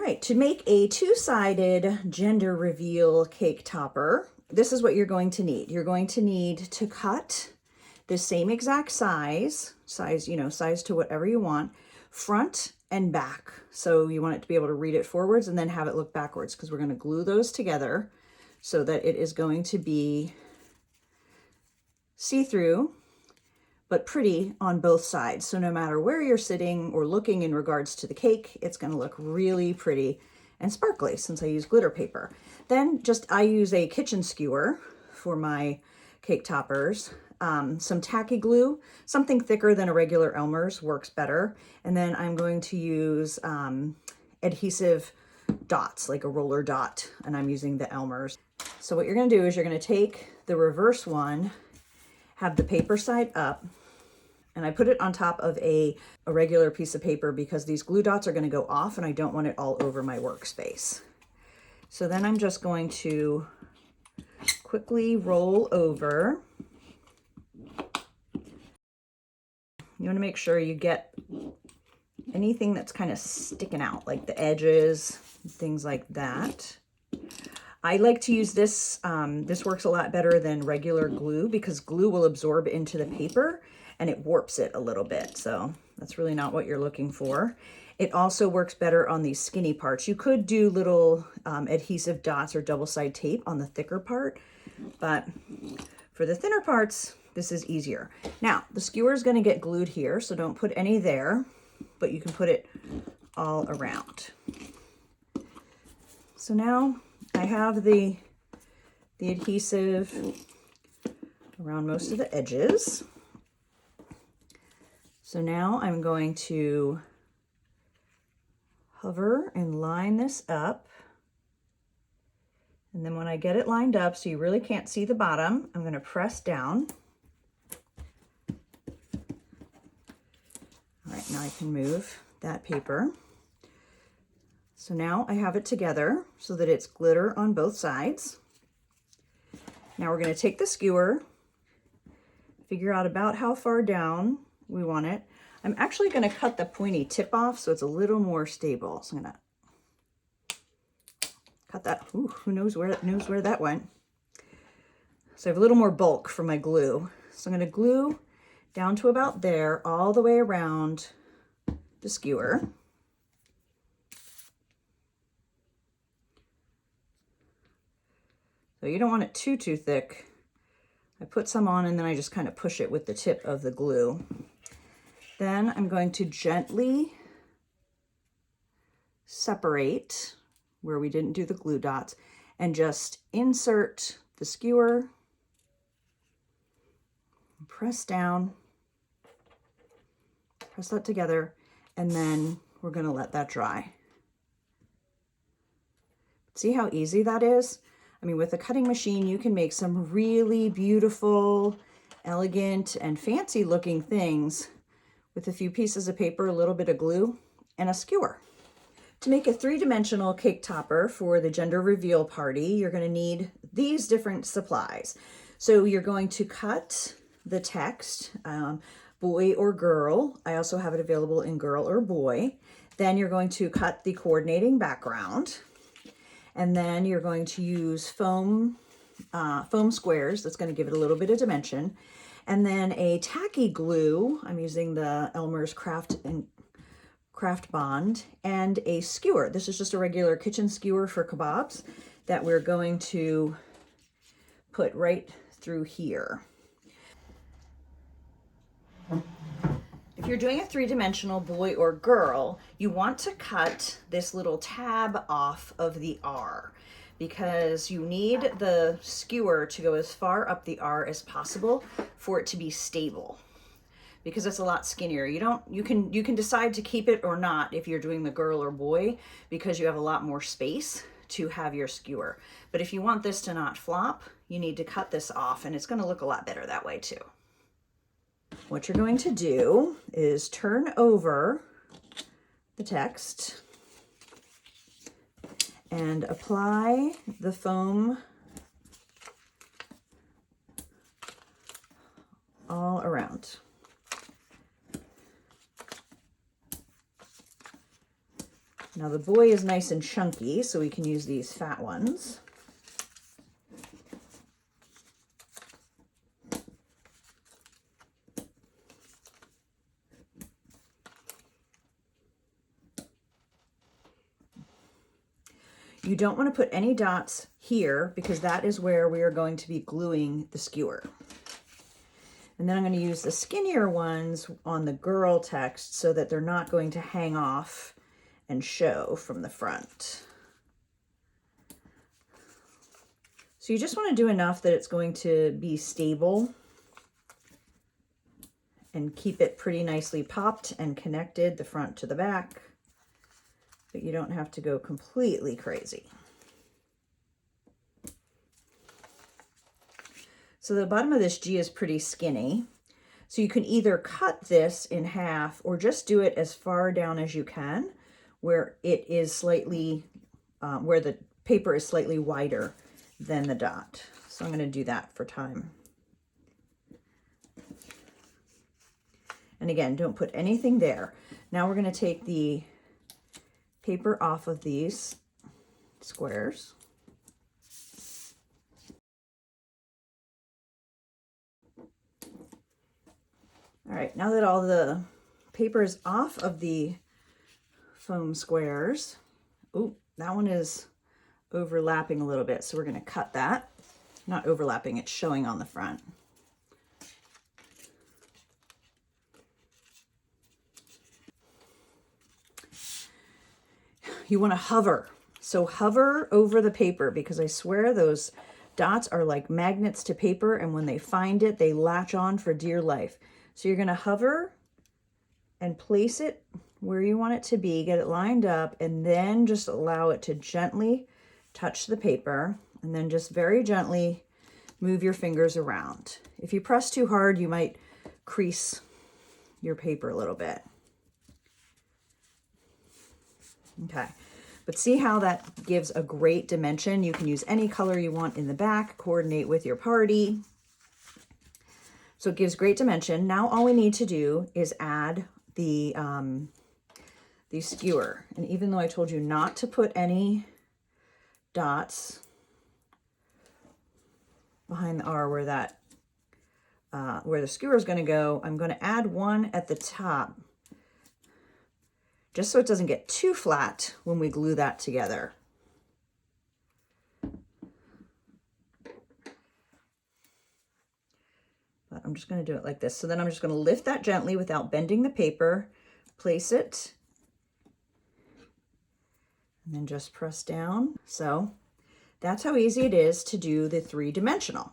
right, to make a two-sided gender reveal cake topper, this is what you're going to need. You're going to need to cut the same exact size, size to whatever you want, front and back. So you want it to be able to read it forwards and then have it look backwards, because we're going to glue those together so that it is going to be see-through but pretty on both sides. So no matter where you're sitting or looking in regards to the cake, it's going to look really pretty and sparkly since I use glitter paper. Then I use a kitchen skewer for my cake toppers. Some tacky glue, something thicker than a regular Elmer's works better. And then I'm going to use adhesive dots, like a roller dot, and I'm using the Elmer's. So what you're going to do is you're going to take the reverse one, have the paper side up, and I put it on top of a regular piece of paper because these glue dots are going to go off and I don't want it all over my workspace. So then I'm just going to quickly roll over. You want to make sure you get anything that's kind of sticking out, like the edges, things like that. I like to use this. This works a lot better than regular glue because glue will absorb into the paper and it warps it a little bit. So that's really not what you're looking for. It also works better on these skinny parts. You could do little adhesive dots or double-side tape on the thicker part, but for the thinner parts, this is easier. Now, the skewer is going to get glued here, so don't put any there, but you can put it all around. So now I have the adhesive around most of the edges. So now I'm going to hover and line this up. And then when I get it lined up so you really can't see the bottom, I'm going to press down. All right, now I can move that paper. So now I have it together so that it's glitter on both sides. Now we're going to take the skewer, figure out about how far down we want it. I'm actually going to cut the pointy tip off so it's a little more stable. So I'm going to cut that. Ooh, who knows where that went. So I have a little more bulk for my glue. So I'm going to glue down to about there, all the way around the skewer. So you don't want it too thick. I put some on and then I just kind of push it with the tip of the glue. Then I'm going to gently separate where we didn't do the glue dots and just insert the skewer, press down, press that together, and then we're going to let that dry. See how easy that is? I mean, with a cutting machine, you can make some really beautiful, elegant, and fancy looking things with a few pieces of paper, a little bit of glue, and a skewer. To make a three-dimensional cake topper for the gender reveal party, you're going to need these different supplies. So you're going to cut the text, boy or girl. I also have it available in girl or boy. Then you're going to cut the coordinating background. And then you're going to use foam squares. That's going to give it a little bit of dimension. And then a tacky glue. I'm using the Elmer's Craft Bond, and a skewer. This is just a regular kitchen skewer for kebabs that we're going to put right through here. If you're doing a three-dimensional boy or girl, you want to cut this little tab off of the R because you need the skewer to go as far up the R as possible for it to be stable, because it's a lot skinnier. You can decide to keep it or not if you're doing the girl or boy, because you have a lot more space to have your skewer. But if you want this to not flop, you need to cut this off, and it's going to look a lot better that way too. What you're going to do is turn over the text and apply the foam all around. Now the boy is nice and chunky, so we can use these fat ones. You don't want to put any dots here because that is where we are going to be gluing the skewer. And then I'm going to use the skinnier ones on the girl text so that they're not going to hang off and show from the front. So you just want to do enough that it's going to be stable and keep it pretty nicely popped and connected, the front to the back. But you don't have to go completely crazy. So the bottom of this G is pretty skinny. So you can either cut this in half or just do it as far down as you can, where it is slightly, where the paper is slightly wider than the dot. So I'm going to do that for time. And again, don't put anything there. Now we're going to take the paper off of these squares. All right, now that all the paper is off of the foam squares, oh, that one is overlapping a little bit, so we're going to cut that. Not overlapping, it's showing on the front. You want to hover. So hover over the paper, because I swear those dots are like magnets to paper, and when they find it, they latch on for dear life. So you're going to hover and place it where you want it to be, get it lined up, and then just allow it to gently touch the paper, and then just very gently move your fingers around. If you press too hard, you might crease your paper a little bit. Okay, but see how that gives a great dimension? You can use any color you want in the back, coordinate with your party. So it gives great dimension. Now all we need to do is add the skewer. And even though I told you not to put any dots behind the R where that where the skewer is going to go, I'm going to add one at the top, just so it doesn't get too flat when we glue that together. But I'm just going to do it like this. So then I'm just going to lift that gently without bending the paper, place it, and then just press down. So that's how easy it is to do the three-dimensional.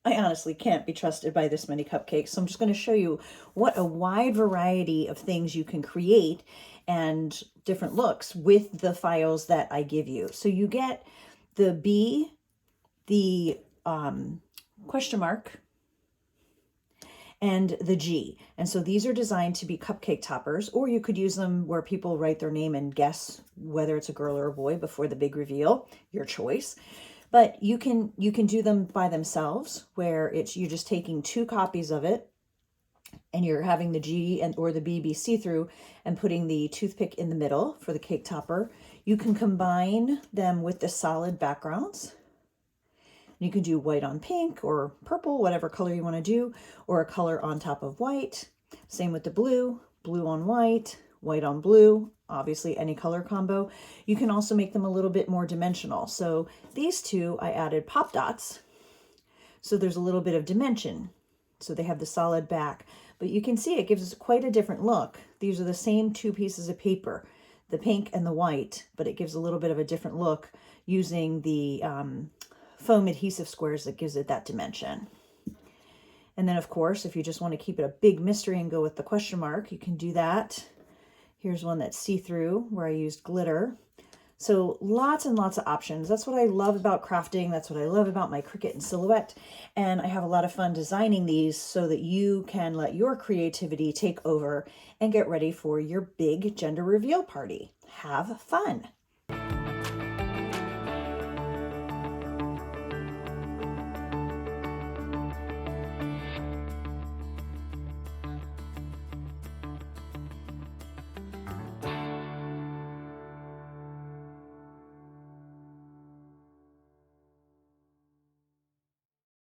I honestly can't be trusted by this many cupcakes, so I'm just going to show you what a wide variety of things you can create and different looks with the files that I give you. So you get the B, the question mark, and the G. And so these are designed to be cupcake toppers, or you could use them where people write their name and guess whether it's a girl or a boy before the big reveal, your choice. But you can do them by themselves, where you're just taking 2 copies of it, and you're having the G or the B be see-through and putting the toothpick in the middle for the cake topper. You can combine them with the solid backgrounds. You can do white on pink or purple, whatever color you want to do, or a color on top of white. Same with the blue, blue on white, white on blue, obviously any color combo. You can also make them a little bit more dimensional. So these 2, I added pop dots. So there's a little bit of dimension. So they have the solid back, but you can see it gives us quite a different look. These are the same 2 pieces of paper, the pink and the white, but it gives a little bit of a different look using the foam adhesive squares that gives it that dimension. And then of course, if you just want to keep it a big mystery and go with the question mark, you can do that. Here's one that's see-through where I used glitter. So lots and lots of options. That's what I love about crafting. That's what I love about my Cricut and Silhouette. And I have a lot of fun designing these so that you can let your creativity take over and get ready for your big gender reveal party. Have fun.